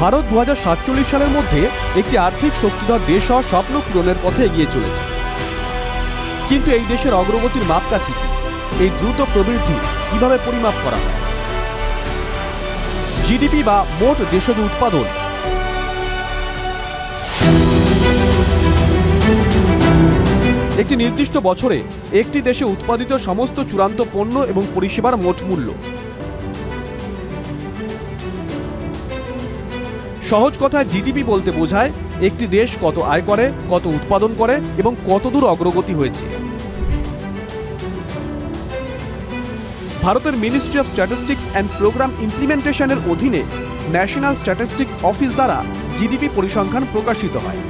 ভারত 2047 সালের মধ্যে একটি আর্থিক শক্তিধর দেশ হওয়ার স্বপ্ন পূরণের পথে এগিয়ে চলেছে। কিন্তু এই দেশের অগ্রগতির মাপকাঠি কি? এই দ্রুত প্রবৃদ্ধি কিভাবে পরিমাপ করা হয়? জিডিপি বা মোট দেশজ উৎপাদন একটি নির্দিষ্ট বছরে একটি দেশে উৎপাদিত সমস্ত চূড়ান্ত পণ্য এবং পরিষেবার মোট মূল্য। সহজ কথায় জিডিপি বলতে বোঝায় একটি দেশ কত আয় করে, কত উৎপাদন করে এবং কতদূর অগ্রগতি হয়েছে। ভারতের ministry of statistics and programme ইমপ্লিমেন্টেশনের অধীনে ন্যাশনাল স্ট্যাটিস্টিক্স অফিস দ্বারা জিডিপি পরিসংখ্যান প্রকাশিত হয়।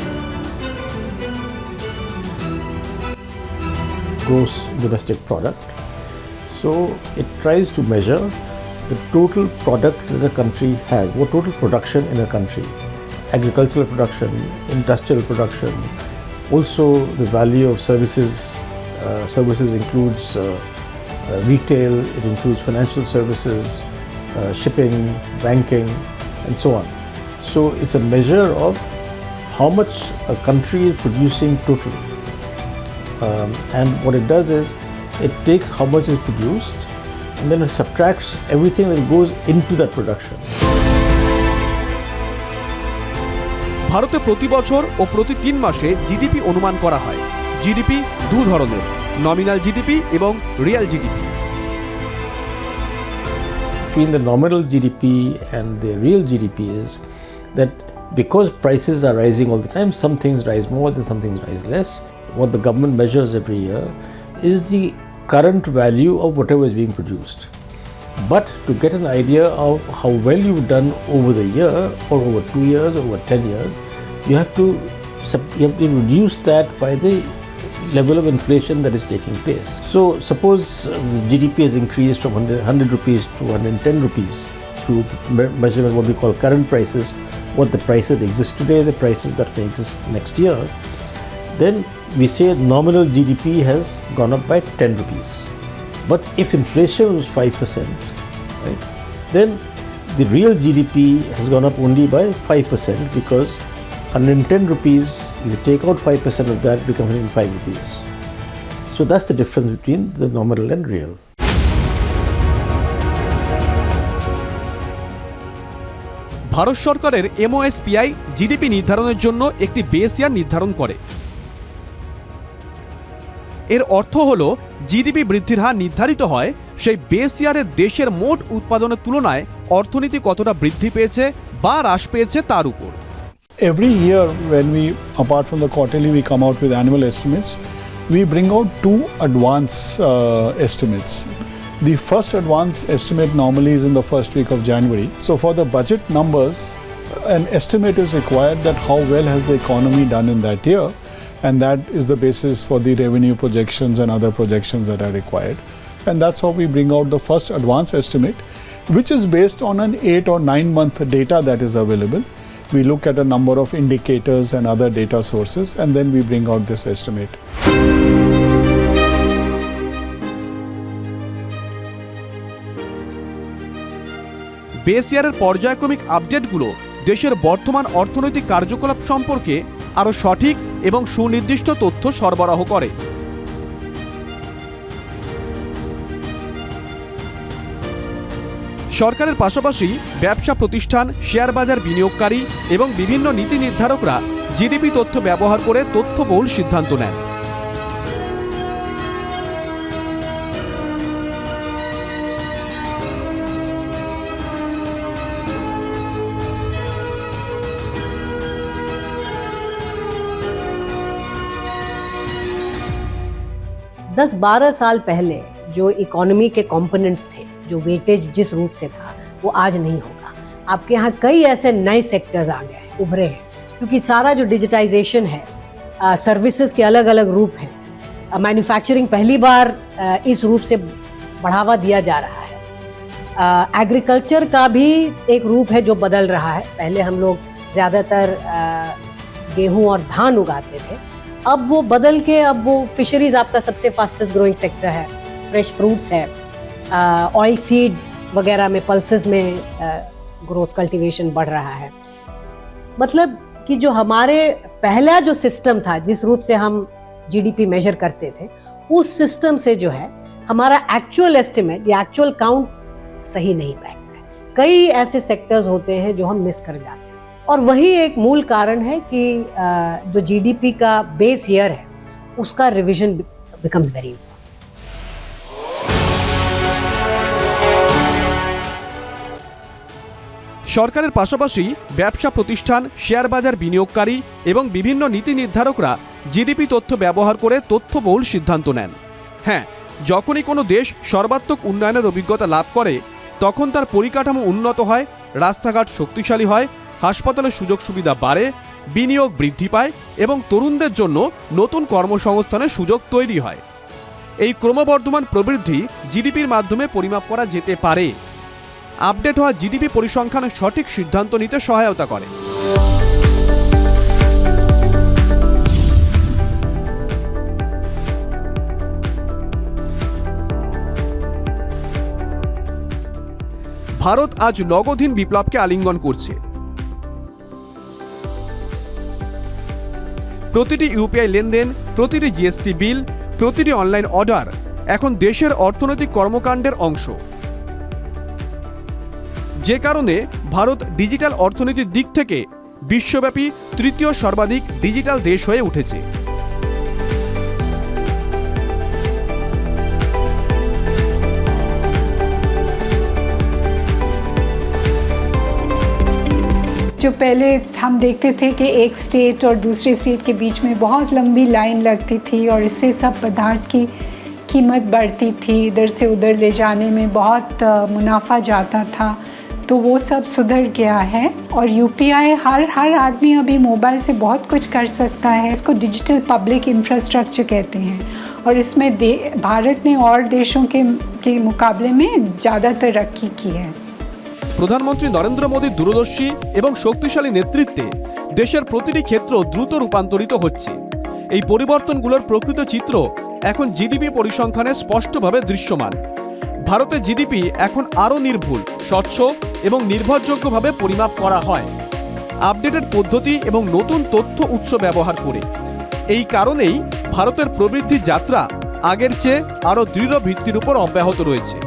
Gross domestic product. So it tries to measure the total product that a country has, or total production in a country, agricultural production, industrial production, also the value of services. Services includes retail, it includes financial services, shipping, banking, and so on. So it's a measure of how much a country is producing totally. And what it does is it takes how much is produced and then it subtracts everything that goes into that production. ভারতে প্রতি বছর ও প্রতি 3 মাসে GDP অনুমান করা হয়। GDP দু ধরনের, নমিনাল জিডিপি এবং real GDP. Between the nominal GDP and the real GDP is that because prices are rising all the time, some things rise more and some things rise less. What the government measures every year is the current value of whatever is being produced. But to get an idea of how well you've done over the year or over 2 years or over 10 years, you have to reduce that by the level of inflation that is taking place. So suppose GDP has increased from 100 rupees to 110 rupees through the measurement what we call current prices, what the prices that exist today, the prices that may exist next year, then we say nominal GDP has gone up by 10 rupees. But if inflation was 5%, right, then the real GDP has gone up only by 5% because 110 rupees, if you take out 5% of that, it becomes 105 rupees. So that's the difference between the nominal and real. Bharat সরকারের MOSPI GDP নির্ধারণের জন্য একটি base year নির্ধারণ করে। এর অর্থ হলো GDP বৃদ্ধির হার নির্ধারিত হয় সেই বেস ইয়ারে দেশের মোট উৎপাদনের তুলনায় অর্থনীতি কতটা বৃদ্ধি পেয়েছে বা হ্রাস পেয়েছে তার উপর। Every year when we, apart from the quarterly, we come out with annual estimates, we bring out 2 advance estimates. The first advance estimate normally is in the first week of January. So for the budget numbers, an estimate is required that how well has the economy done in that year, and that is the basis for the revenue projections and other projections that are required. And that's how we bring out the first advance estimate, which is based on an 8 or 9 month data that is available. We look at a number of indicators and other data sources, and then we bring out this estimate. Base ইয়ারের পর্যায়ক্রমিক আপডেটগুলো দেশের বর্তমান অর্থনৈতিক কার্যকলাপ সম্পর্কে আরও সঠিক এবং সুনির্দিষ্ট তথ্য সরবরাহ করে। সরকারের পাশাপাশি ব্যবসা প্রতিষ্ঠান, শেয়ার বাজার বিনিয়োগকারী এবং বিভিন্ন নীতি নির্ধারকরা জিডিপি তথ্য ব্যবহার করে তথ্যবহুল সিদ্ধান্ত নেন। दस 12 साल पहले जो इकोनॉमी के कंपोनेंट्स थे, जो वेटेज जिस रूप से था, वो आज नहीं होगा। आपके यहाँ कई ऐसे नए सेक्टर्स आ गए, उभरे हैं, क्योंकि सारा जो डिजिटाइजेशन है, सर्विसेज के अलग अलग रूप हैं, मैन्युफैक्चरिंग पहली बार इस रूप से बढ़ावा दिया जा रहा है। एग्रीकल्चर का भी एक रूप है जो बदल रहा है। पहले हम लोग ज़्यादातर गेहूँ और धान उगाते थे, अब वो बदल के अब वो फिशरीज आपका सबसे फास्टेस्ट ग्रोइंग सेक्टर है, फ्रेश फ्रूट्स है, ऑयल सीड्स वगैरह में, पल्सेस में ग्रोथ कल्टीवेशन बढ़ रहा है। मतलब कि जो हमारे पहला जो सिस्टम था, जिस रूप से हम जीडीपी मेजर करते थे, उस सिस्टम से जो है हमारा एक्चुअल एस्टिमेट या एक्चुअल काउंट सही नहीं बैठता है। कई ऐसे सेक्टर्स होते हैं जो हम मिस कर जाते हैं, और वही एक मूल कारण है कि जो जीडीपी का बेस ईयर है उसका रिवीजन बिकम्स वेरी इम्पोर्टेंट। সরকারের পাশাপাশি ব্যবসা প্রতিষ্ঠান, শেয়ার বাজার বিনিয়োগকারী এবং বিভিন্ন নীতি নির্ধারকরা জিডিপি তথ্য ব্যবহার করে তথ্যবহুল সিদ্ধান্ত নেন। হ্যাঁ, যখনই কোনো দেশ সর্বাত্মক উন্নয়নের অভিজ্ঞতা লাভ করে তখন তার পরিকাঠামো উন্নত হয়, রাস্তাঘাট শক্তিশালী হয়, হাসপাতালের সুযোগ সুবিধা বাড়ে, বিনিয়োগ বৃদ্ধি পায় এবং তরুণদের জন্য নতুন কর্মসংস্থানের সুযোগ তৈরি হয়। এই ক্রমবর্ধমান প্রবৃদ্ধি জিডিপির মাধ্যমে পরিমাপ করা যেতে পারে। আপডেট হওয়া জিডিপি পরিসংখ্যান সঠিক সিদ্ধান্ত নিতে সহায়তা করে। ভারত আজ নগদহীন বিপ্লবকে আলিঙ্গন করছে। প্রতিটি ইউপিআই লেনদেন, প্রতিটি জিএসটি বিল, প্রতিটি অনলাইন অর্ডার এখন দেশের অর্থনৈতিক কর্মকাণ্ডের অংশ। যে কারণে ভারত ডিজিটাল অর্থনীতির দিক থেকে বিশ্বব্যাপী তৃতীয় সর্বাধিক ডিজিটাল দেশ হয়ে উঠেছে। जो पहले हम देखते थे कि एक स्टेट और दूसरे स्टेट के बीच में बहुत लंबी लाइन लगती थी और इससे सब पदार्थ की कीमत बढ़ती थी, इधर से उधर ले जाने में बहुत मुनाफा जाता था, तो वो सब सुधर गया है। और यूपीआई हर आदमी अभी मोबाइल से बहुत कुछ कर सकता है। इसको डिजिटल पब्लिक इंफ्रास्ट्रक्चर कहते हैं और इसमें भारत ने और देशों के मुकाबले में ज़्यादा तरक्की की है। প্রধানমন্ত্রী নরেন্দ্র মোদীর দূরদর্শী এবং শক্তিশালী নেতৃত্বে দেশের প্রতিটি ক্ষেত্র দ্রুত রূপান্তরিত হচ্ছে। এই পরিবর্তনগুলোর প্রকৃত চিত্র এখন জিডিপি পরিসংখ্যানে স্পষ্টভাবে দৃশ্যমান। ভারতের জিডিপি এখন আরও নির্ভুল, স্বচ্ছ এবং নির্ভরযোগ্যভাবে পরিমাপ করা হয় আপডেটেড পদ্ধতি এবং নতুন তথ্য উৎস ব্যবহার করে। এই কারণেই ভারতের প্রবৃদ্ধি যাত্রা আগের চেয়ে আরও দৃঢ় ভিত্তির উপর অব্যাহত রয়েছে।